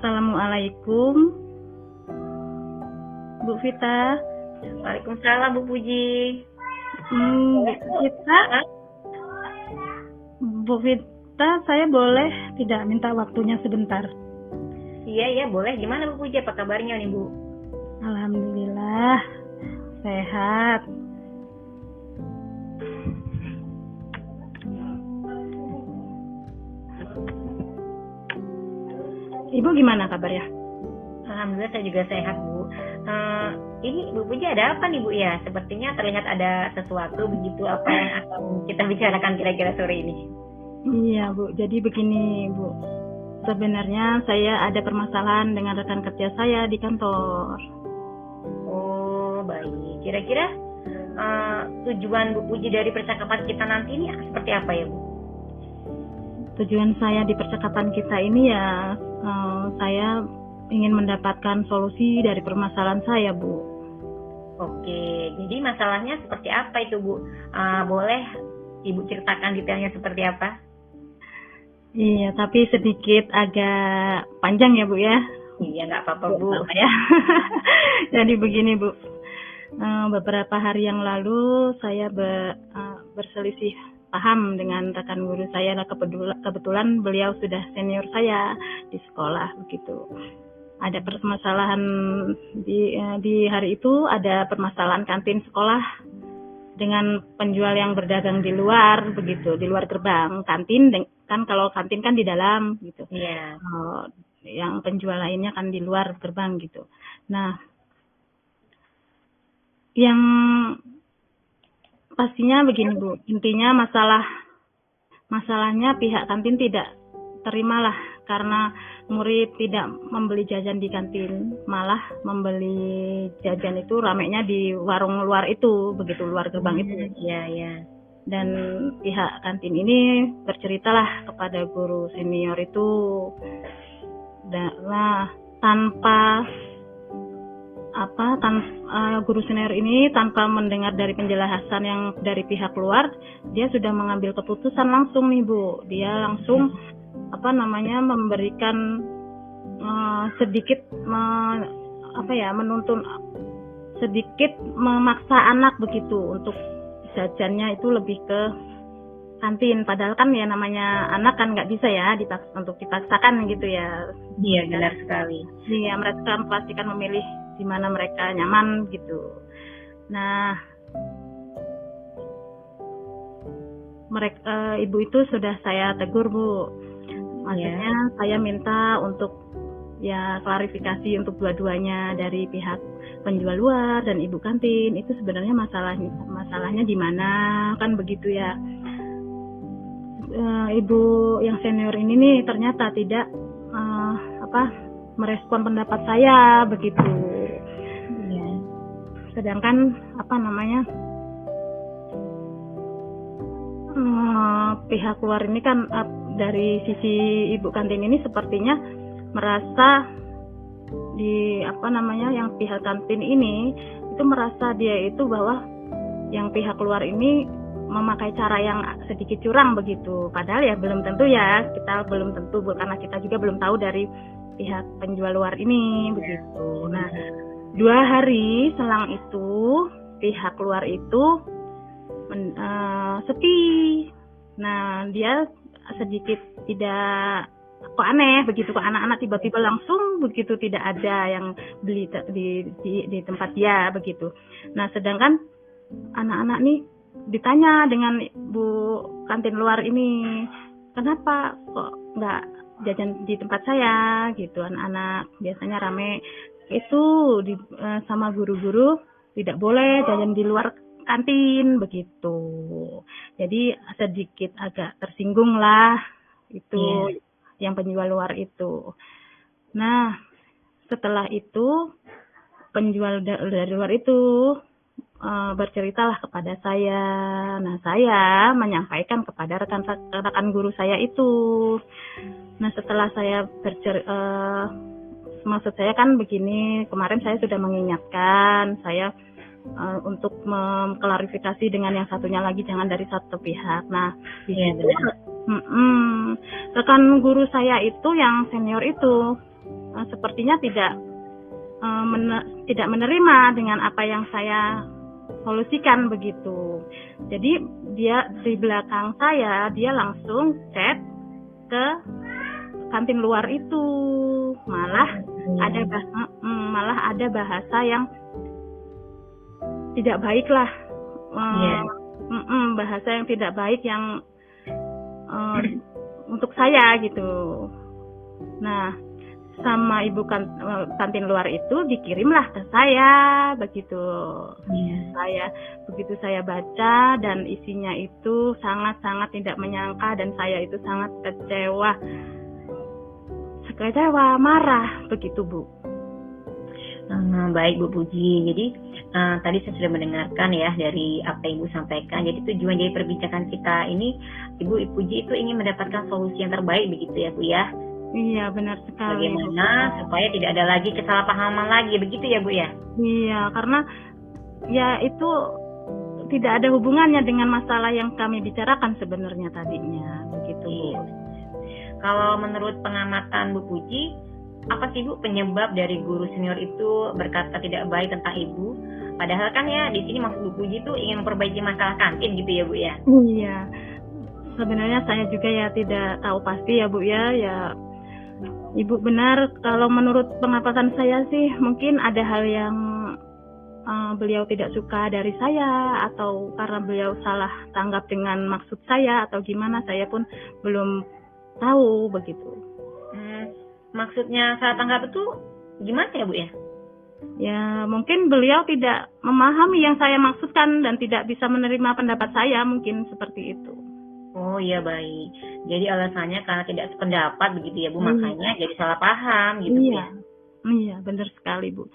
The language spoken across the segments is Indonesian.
Assalamualaikum, Bu Vita. Waalaikumsalam Bu Puji. Bu Vita, saya boleh tidak minta waktunya sebentar? Iya, boleh. Gimana Bu Puji? Apa kabarnya nih Bu? Alhamdulillah, sehat. Ibu gimana kabarnya? Alhamdulillah saya juga sehat Bu. Ini Bu Puji ada apa nih Bu ya? Sepertinya terlihat ada sesuatu begitu, apa yang akan kita bicarakan kira-kira sore ini? Iya Bu, jadi begini Bu. Sebenarnya saya ada permasalahan dengan rekan kerja saya di kantor. Oh baik. Kira-kira tujuan Bu Puji dari percakapan kita nanti ini seperti apa ya Bu? Tujuan saya di percakapan kita ini ya, saya ingin mendapatkan solusi dari permasalahan saya, Bu. Oke, jadi masalahnya seperti apa itu, Bu? Boleh Ibu ceritakan detailnya seperti apa? Iya, tapi sedikit agak panjang ya, Bu ya. Iya, nggak apa-apa, Bu. Ya. Jadi begini, Bu. Beberapa hari yang lalu saya berselisih paham dengan rekan guru saya. Kebetulan beliau sudah senior saya di sekolah begitu. Ada permasalahan di hari itu, ada permasalahan kantin sekolah dengan penjual yang berdagang di luar begitu, di luar gerbang kantin. Kan kalau kantin kan di dalam gitu. Iya. Yang penjual lainnya kan di luar gerbang gitu. Nah, yang pastinya begini Bu, intinya masalahnya pihak kantin tidak terimalah karena murid tidak membeli jajan di kantin, malah membeli jajan itu ramenya di warung luar itu, begitu luar gerbang itu. Iya. Dan pihak kantin ini berceritalah kepada guru senior itu, guru senior ini tanpa mendengar dari penjelasan yang dari pihak luar, dia sudah mengambil keputusan langsung nih Bu. Dia langsung memberikan sedikit menuntun sedikit memaksa anak begitu untuk jajannya itu lebih ke kantin. Padahal kan ya namanya anak kan nggak bisa ya dipaksakan gitu ya. Iya benar sekali. Iya, mereka pastikan memilih di mana mereka nyaman gitu. Nah, ibu itu sudah saya tegur Bu. Maksudnya saya minta untuk ya klarifikasi untuk dua-duanya, dari pihak penjual luar dan ibu kantin. Itu sebenarnya masalahnya di mana kan begitu ya. Ibu yang senior ini nih ternyata tidak merespon pendapat saya begitu. Ya. Sedangkan pihak luar ini kan dari sisi ibu kantin ini sepertinya merasa yang pihak kantin ini itu merasa dia itu bahwa yang pihak luar ini memakai cara yang sedikit curang begitu. Padahal ya belum tentu ya, kita belum tentu karena kita juga belum tahu dari pihak penjual luar ini begitu. Nah, 2 hari selang itu pihak luar itu sepi. Nah, dia sedikit tidak aneh begitu, kok anak-anak tiba-tiba langsung begitu tidak ada yang beli di tempat dia begitu. Nah, sedangkan anak-anak nih ditanya dengan Bu kantin luar ini, kenapa kok nggak jajan di tempat saya gitu. Anak-anak biasanya rame itu sama guru-guru tidak boleh jajan di luar kantin begitu. Jadi sedikit agak tersinggung lah itu yang penjual luar itu. Nah, setelah itu penjual dari luar itu berceritalah kepada saya. Nah, saya menyampaikan kepada rekan guru saya itu. Nah, setelah saya maksud saya kan begini, kemarin saya sudah mengingatkan saya untuk mengklarifikasi dengan yang satunya lagi, jangan dari satu pihak. Nah, di situ rekan guru saya itu yang senior itu sepertinya tidak menerima dengan apa yang saya solusikan begitu. Jadi dia di belakang saya, dia langsung chat ke kantin luar itu, malah ada bahasa yang tidak baik lah, bahasa yang tidak baik yang untuk saya gitu. Nah, sama ibu kantin luar itu dikirimlah ke saya begitu. Begitu saya baca dan isinya itu sangat-sangat tidak menyangka dan saya itu sangat kecewa, marah begitu, Bu. Baik Bu Puji. Jadi tadi saya sudah mendengarkan ya dari apa yang Ibu sampaikan. Jadi tujuan dari perbincangan kita ini, Ibu Puji itu ingin mendapatkan solusi yang terbaik begitu ya Bu ya. Iya, benar sekali. Bagaimana supaya tidak ada lagi kesalahpahaman lagi, begitu ya Bu ya? Iya, karena ya itu tidak ada hubungannya dengan masalah yang kami bicarakan sebenarnya tadinya, begitu Bu. Kalau menurut pengamatan Bu Puji, apa sih Bu penyebab dari guru senior itu berkata tidak baik tentang Ibu? Padahal kan ya di sini maksud Bu Puji itu ingin memperbaiki masalah kantin gitu ya Bu ya? Iya, sebenarnya saya juga ya tidak tahu pasti ya Bu ya. Ibu benar, kalau menurut pengamatan saya sih mungkin ada hal yang beliau tidak suka dari saya, atau karena beliau salah tanggap dengan maksud saya atau gimana, saya pun belum tahu begitu. Maksudnya salah tanggap itu gimana ya Bu ya? Ya mungkin beliau tidak memahami yang saya maksudkan dan tidak bisa menerima pendapat saya, mungkin seperti itu. Oh iya, baik. Jadi alasannya karena tidak sependapat begitu ya Bu, makanya jadi salah paham gitu Bu ya? Iya, benar sekali Bu.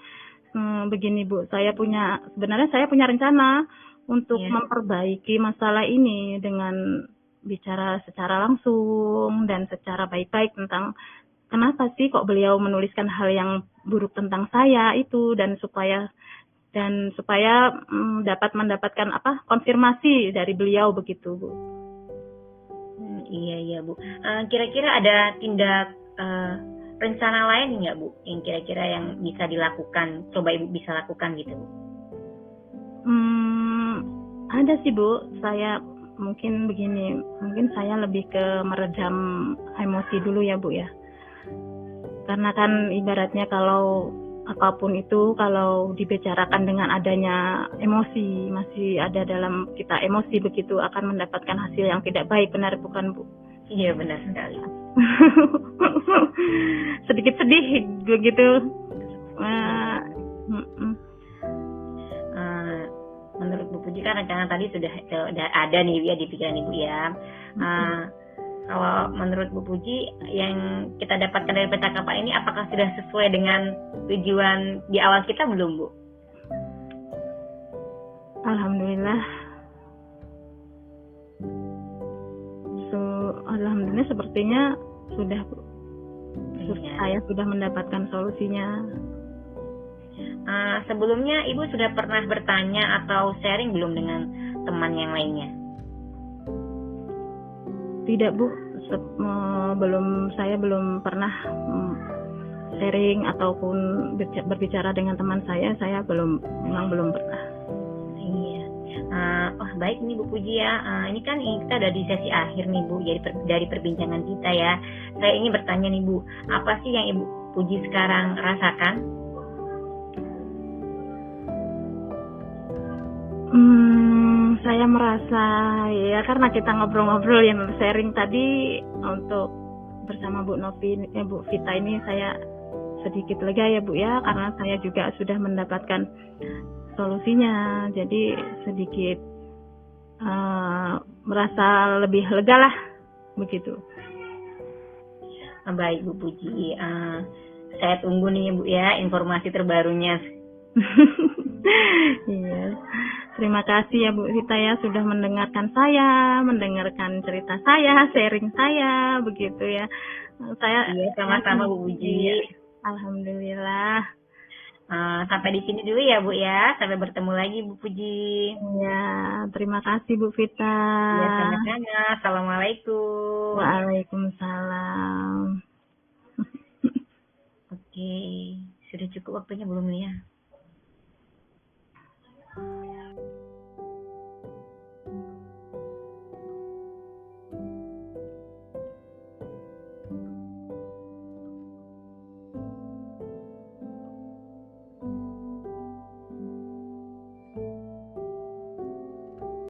Begini Bu, sebenarnya saya punya rencana untuk memperbaiki masalah ini dengan bicara secara langsung dan secara baik-baik tentang kenapa sih kok beliau menuliskan hal yang buruk tentang saya itu, dan supaya dapat mendapatkan konfirmasi dari beliau begitu Bu. Iya Bu. Kira-kira ada tindak rencana lain nggak Bu yang kira-kira yang bisa dilakukan, coba Ibu bisa lakukan gitu Bu? Ada sih Bu. Saya mungkin saya lebih ke meredam emosi dulu ya Bu ya. Karena kan ibaratnya kalau apapun itu kalau dibicarakan dengan adanya emosi, masih ada dalam kita emosi begitu, akan mendapatkan hasil yang tidak baik, benar bukan Bu? Iya, benar sekali. Sedikit sedih begitu. Menurut Bu Puji kan rencana tadi sudah ada nih ya di pikiran Ibu ya. Kalau menurut Bu Puji yang kita dapatkan dari percakapan ini, apakah sudah sesuai dengan tujuan di awal kita belum Bu? Alhamdulillah. Alhamdulillah sepertinya sudah Bu. Saya sudah mendapatkan solusinya. Sebelumnya Ibu sudah pernah bertanya atau sharing belum dengan teman yang lainnya? Tidak Bu, saya belum pernah sharing ataupun berbicara dengan teman saya memang belum pernah. Iya. Baik nih Bu Puji ya. Ini kan kita udah di sesi akhir nih Bu, dari perbincangan kita ya. Saya ingin bertanya nih Bu, apa sih yang Ibu Puji sekarang rasakan? Saya merasa ya, karena kita ngobrol-ngobrol yang sharing tadi untuk bersama Bu Vita ini, saya sedikit lega ya Bu ya, karena saya juga sudah mendapatkan solusinya, jadi sedikit merasa lebih lega lah begitu. Baik Bu Puji, saya tunggu nih Bu ya informasi terbarunya. Iya. Terima kasih ya Bu Vita ya, sudah mendengarkan cerita saya, sharing saya begitu ya. Iya, sama-sama Bu Puji. Alhamdulillah. Sampai di sini dulu ya Bu ya. Sampai bertemu lagi Bu Puji. Ya, terima kasih Bu Vita. Ya, sama-sama. Assalamualaikum. Waalaikumsalam. Oke, sudah cukup waktunya belum nih ya?